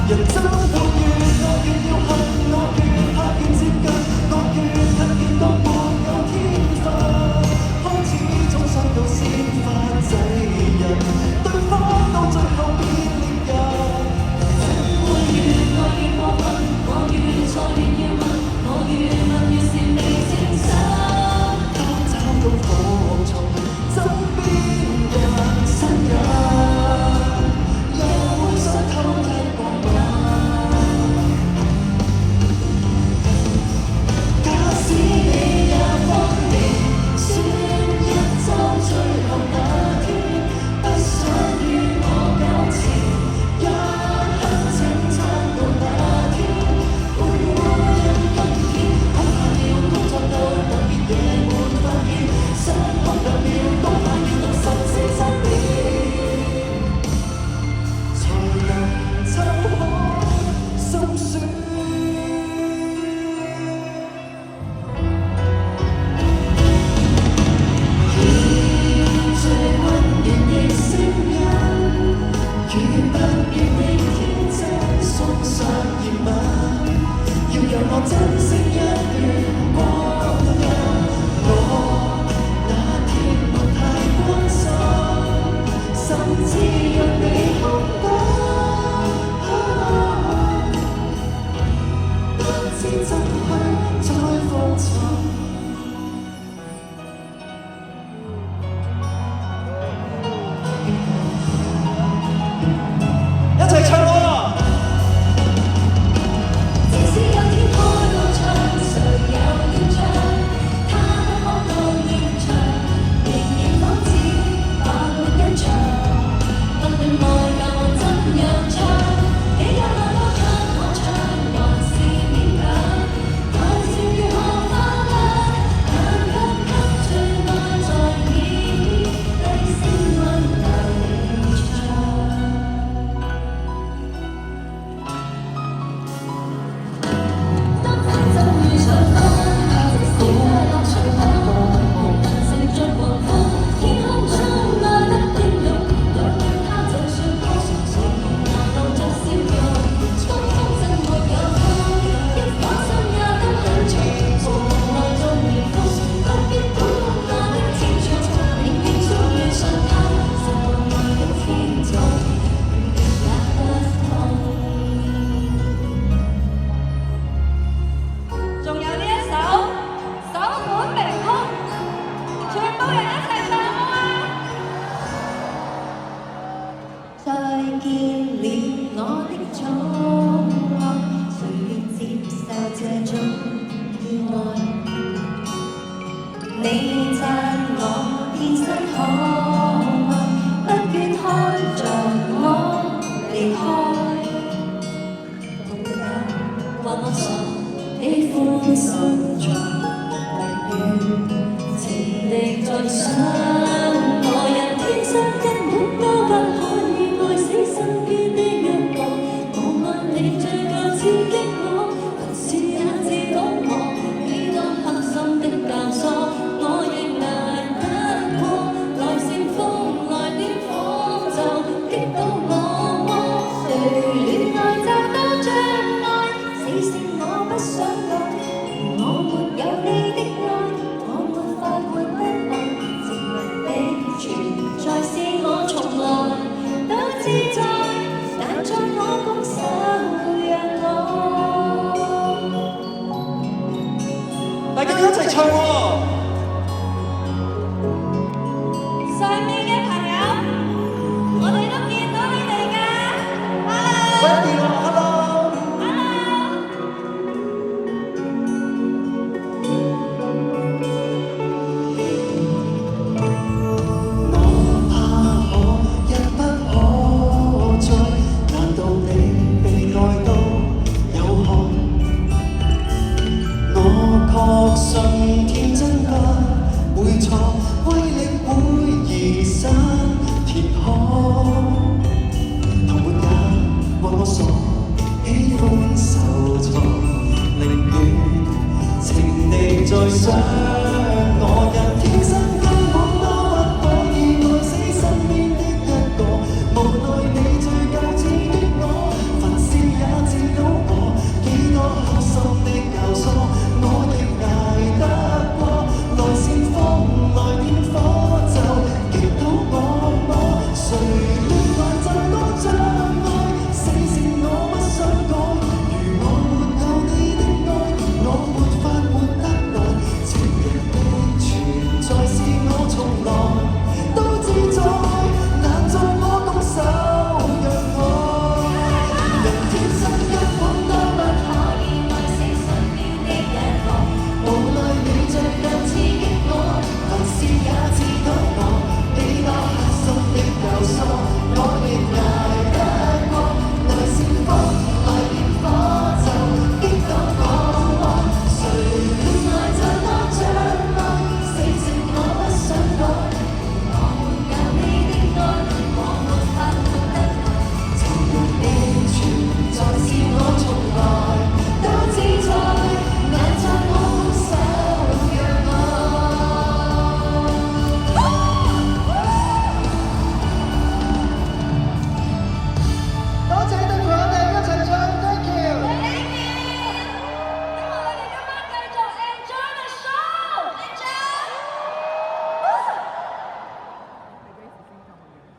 人生活越我越要恨，我越怕越接近，我越恨越多沒有天分。開始總想到先發制人，對方到最後變獵人。我越愛越過分，我越錯越要問，我越問越是未清醒。當找到火從身邊嘅新人，又會想偷聽過嗎？假使你也方便，選一週最後那天，不想與我糾纏，一刻請撐到那天，會唔會因今天恐怕要工作到特別夜沒發現，想哭兩秒都怕要到14、7點，才能抽開心酸。最溫暖的聲音，與不變的天真，送上熱吻，要讓我珍惜一段光陰。我那天沒太關心，甚至讓你空等，不知怎去再復尋。一齊唱喎！即使有天開到唱，誰又要唱？他不可到現場，仍然仿似白活一場。不論內疚怎樣唱，你有兩個唱我唱，還是勉強？台前如何花亮，但給最愛在耳，低聲溫柔地唱。當風箏與長風，即使快樂隨風，乘着黃風，天空中愛得英勇，對他就算多愁善感，露着笑容。當風箏沒有風，一顆心也得很重，從來做面風，不必管我的天長，寧願早遇上他，就愛到天盡，也不痛。仲有呢一首首本名曲，全部人一齊唱好嗎？再見了我的寵愛，誰願接受這種意外？你讚我天生可愛，不願看着我離開。同樣話我傻，喜歡心在寧願情敵在想，愛人天生根本都不可以愛死身邊的一個。我愛你最夠刺激我，凡事也知懂我，幾多黑心的教唆，我亦難得過。來煽風來點火就激到我麼？誰戀愛就多障礙，死性我不想改。我沒有你的愛，我沒法活得耐。情人的存在是我從來都自在，但在我拱手讓大家一齊唱喎！上面嘅朋友，我哋都見到你哋㗎。快啲喎 ，Hello！我怕可一不可再，難道你被愛到有害？我確信天真不會錯，威力會移山填海。同伴也愛我傻，喜歡受挫，寧願情敵在想。